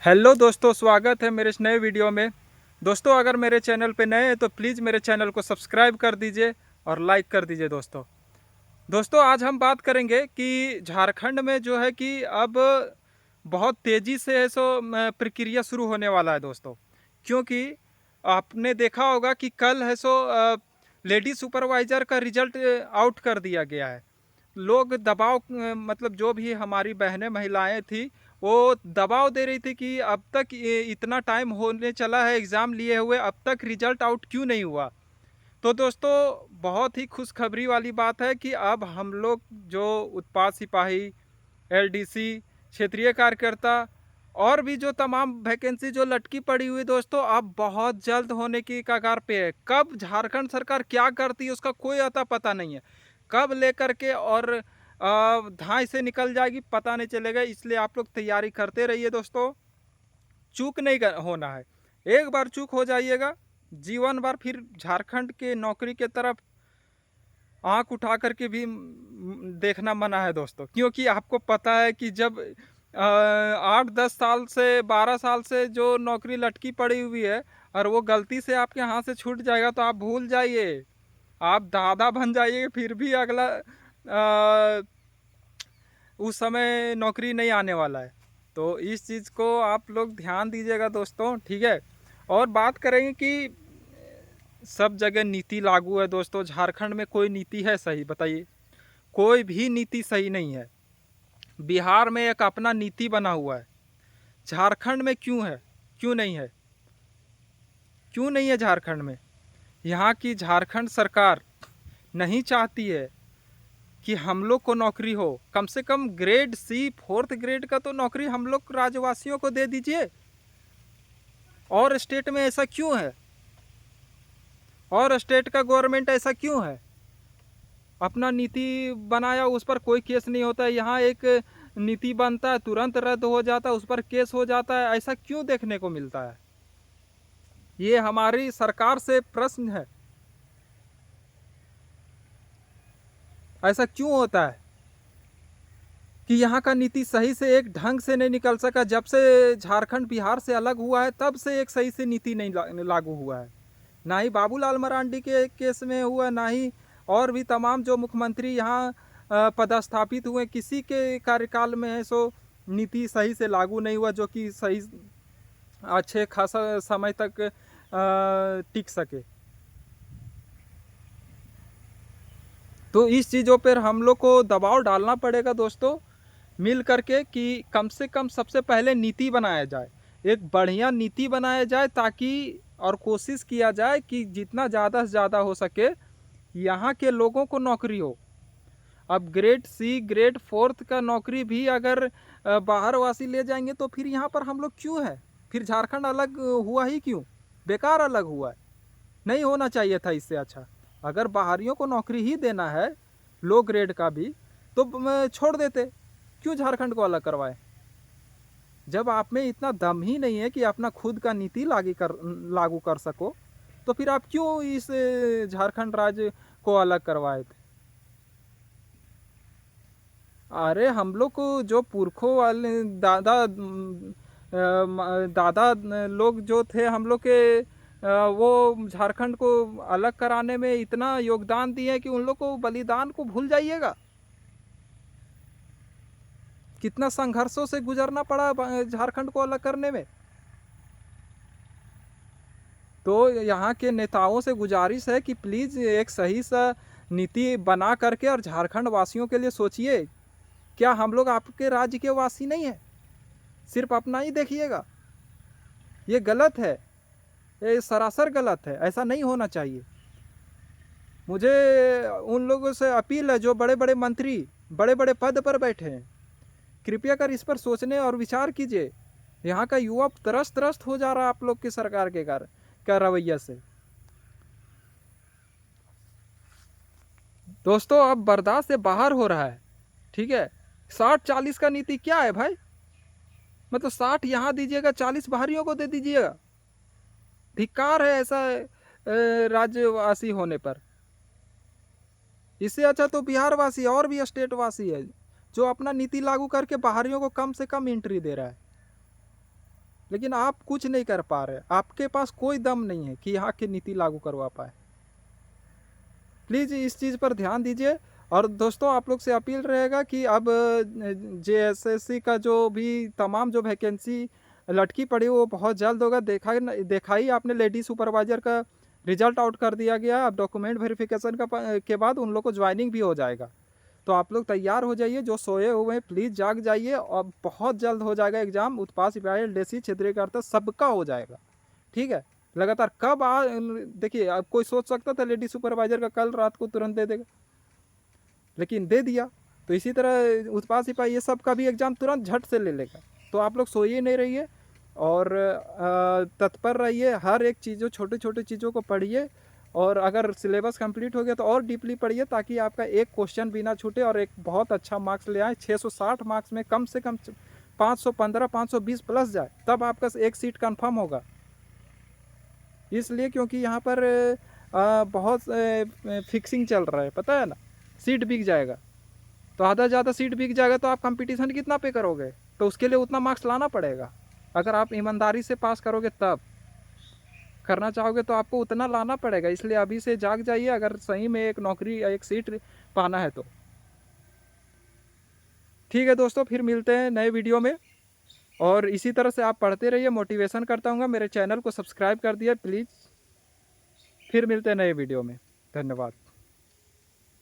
Hello दोस्तों, स्वागत है मेरे इस नए वीडियो में। दोस्तों, अगर मेरे चैनल पे नए हैं तो प्लीज़ मेरे चैनल को सब्सक्राइब कर दीजिए और लाइक कर दीजिए। दोस्तों आज हम बात करेंगे कि झारखंड में जो है कि अब बहुत तेज़ी से है सो प्रक्रिया शुरू होने वाला है दोस्तों। क्योंकि आपने देखा होगा कि कल है सो लेडी सुपरवाइज़र का रिजल्ट आउट कर दिया गया है। लोग दबाव मतलब जो भी हमारी बहनें महिलाएं थी वो दबाव दे रही थी कि अब तक इतना टाइम होने चला है एग्ज़ाम लिए हुए, अब तक रिजल्ट आउट क्यों नहीं हुआ। तो दोस्तों, बहुत ही खुशखबरी वाली बात है कि अब हम लोग जो उत्पाद सिपाही, एलडीसी, क्षेत्रीय कार्यकर्ता और भी जो तमाम वैकेंसी जो लटकी पड़ी हुई दोस्तों, अब बहुत जल्द होने की कगार पे है। कब झारखंड सरकार क्या करती है उसका कोई अता पता नहीं है। कब लेकर के और धाए से निकल जाएगी पता नहीं चलेगा। इसलिए आप लोग तैयारी करते रहिए दोस्तों। चूक नहीं होना है। एक बार चूक हो जाइएगा, जीवन भर फिर झारखंड के नौकरी के तरफ आंख उठा करके भी देखना मना है दोस्तों। क्योंकि आपको पता है कि जब 8-10 साल से 12 साल से जो नौकरी लटकी पड़ी हुई है और वो गलती से आपके हाथ से छूट जाएगा तो आप भूल जाइए, आप दादा बन जाइए, फिर भी अगला उस समय नौकरी नहीं आने वाला है। तो इस चीज़ को आप लोग ध्यान दीजिएगा दोस्तों, ठीक है। और बात करेंगे कि सब जगह नीति लागू है दोस्तों। झारखंड में कोई नीति है सही, बताइए? कोई भी नीति सही नहीं है। बिहार में एक अपना नीति बना हुआ है, झारखंड में क्यों है, क्यों नहीं है? क्यों नहीं है झारखंड में? यहाँ की झारखंड सरकार नहीं चाहती है कि हम लोग को नौकरी हो। कम से कम ग्रेड सी 4th ग्रेड का तो नौकरी हम लोग राज्यवासियों को दे दीजिए। और स्टेट में ऐसा क्यों है? और स्टेट का गवर्नमेंट ऐसा क्यों है? अपना नीति बनाया, उस पर कोई केस नहीं होता है। यहाँ एक नीति बनता है, तुरंत रद्द हो जाता है, उस पर केस हो जाता है। ऐसा क्यों देखने को मिलता है? ये हमारी सरकार से प्रश्न है, ऐसा क्यों होता है कि यहाँ का नीति सही से एक ढंग से नहीं निकल सका। जब से झारखंड बिहार से अलग हुआ है तब से एक सही से नीति नहीं लागू हुआ है। ना ही बाबूलाल मरांडी के केस में हुआ, ना ही और भी तमाम जो मुख्यमंत्री यहाँ पदस्थापित हुए, किसी के कार्यकाल में है सो नीति सही से लागू नहीं हुआ जो कि सही अच्छे खासा समय तक टिक सके। तो इस चीज़ों पर हम लोग को दबाव डालना पड़ेगा दोस्तों, मिल करके, कि कम से कम सबसे पहले नीति बनाया जाए, एक बढ़िया नीति बनाया जाए, ताकि और कोशिश किया जाए कि जितना ज़्यादा से ज़्यादा हो सके यहाँ के लोगों को नौकरी हो। अब ग्रेड सी ग्रेड 4th का नौकरी भी अगर बाहर वासी ले जाएंगे तो फिर यहाँ पर हम लोग क्यों है? फिर झारखंड अलग हुआ ही क्यों? बेकार अलग हुआ है। नहीं होना चाहिए था। इससे अच्छा अगर बाहरियों को नौकरी ही देना है, लो ग्रेड का भी, तो छोड़ देते। क्यों झारखंड को अलग करवाए? जब आप में इतना दम ही नहीं है कि अपना खुद का नीति लागू कर सको, तो फिर आप क्यों इस झारखंड राज्य को अलग करवाए थे? अरे हम लोग को जो पुरखों वाले दादा लोग जो थे हम लोग के, वो झारखंड को अलग कराने में इतना योगदान दिए कि उन लोग को बलिदान को भूल जाइएगा। कितना संघर्षों से गुजरना पड़ा झारखंड को अलग करने में। तो यहाँ के नेताओं से गुजारिश है कि प्लीज़ एक सही सा नीति बना करके और झारखंड वासियों के लिए सोचिए। क्या हम लोग आपके राज्य के वासी नहीं हैं? सिर्फ अपना ही देखिएगा। ये गलत है, ये सरासर गलत है। ऐसा नहीं होना चाहिए। मुझे उन लोगों से अपील है जो बड़े बड़े मंत्री बड़े बड़े पद पर बैठे हैं, कृपया कर इस पर सोचने और विचार कीजिए। यहाँ का युवा त्रस्त हो जा रहा है आप लोग की सरकार के का रवैया से। दोस्तों, अब बर्दाश्त से बाहर हो रहा है, ठीक है। 60-40 का नीति क्या है भाई? मतलब 60 यहाँ दीजिएगा, 40 बाहरियों को दे दीजिएगा। धिक्कार है ऐसा राज्यवासी होने पर। इससे अच्छा तो बिहार वासी और भी स्टेट वासी है जो अपना नीति लागू करके बाहरियों को कम से कम एंट्री दे रहा है। लेकिन आप कुछ नहीं कर पा रहे, आपके पास कोई दम नहीं है कि यहाँ की नीति लागू करवा पाए। प्लीज़ इस चीज़ पर ध्यान दीजिए। और दोस्तों आप लोग से अपील रहेगा कि अब जेएसएससी का जो भी तमाम जो वैकेंसी लटकी पड़ी वो बहुत जल्द होगा। देखा ही आपने, लेडी सुपरवाइजर का रिजल्ट आउट कर दिया गया। अब डॉक्यूमेंट वेरिफिकेशन के बाद उन लोग को ज्वाइनिंग भी हो जाएगा। तो आप लोग तैयार हो जाइए, जो सोए हुए हैं प्लीज़ जाग जाइए, और बहुत जल्द हो जाएगा एग्जाम। उत्पाद सिपाही, एलडीसी, क्षेत्रीय कर्ता सबका हो जाएगा। ठीक है, लगातार कब आ देखिए, अब कोई सोच सकता था लेडी सुपरवाइजर का कल रात को तुरंत दे देगा, लेकिन दे दिया। तो इसी तरह उत्पाद सिपाही ये सब का भी एग्जाम तुरंत झट से ले लेगा। तो आप लोग सोइए नहीं रहिए और तत्पर रहिए, हर एक चीज़ों, छोटी छोटी चीज़ों को पढ़िए। और अगर सिलेबस कंप्लीट हो गया तो और डीपली पढ़िए, ताकि आपका एक क्वेश्चन भी ना छूटे और एक बहुत अच्छा मार्क्स ले आए। 660 मार्क्स में कम से कम 515 520 प्लस जाए, तब आपका एक सीट कंफर्म होगा। इसलिए क्योंकि यहाँ पर बहुत फिक्सिंग चल रहा है, पता है ना, सीट बिक जाएगा। तो आधा ज़्यादा सीट बिक जाएगा तो आप कंपटीशन कितना पे करोगे? तो उसके लिए उतना मार्क्स लाना पड़ेगा। अगर आप ईमानदारी से पास करोगे, तब करना चाहोगे तो आपको उतना लाना पड़ेगा। इसलिए अभी से जाग जाइए, अगर सही में एक नौकरी या एक सीट पाना है तो। ठीक है दोस्तों, फिर मिलते हैं नए वीडियो में। और इसी तरह से आप पढ़ते रहिए, मोटिवेशन करता हूँ। मेरे चैनल को सब्सक्राइब कर दिए प्लीज़। फिर मिलते हैं नए वीडियो में। धन्यवाद।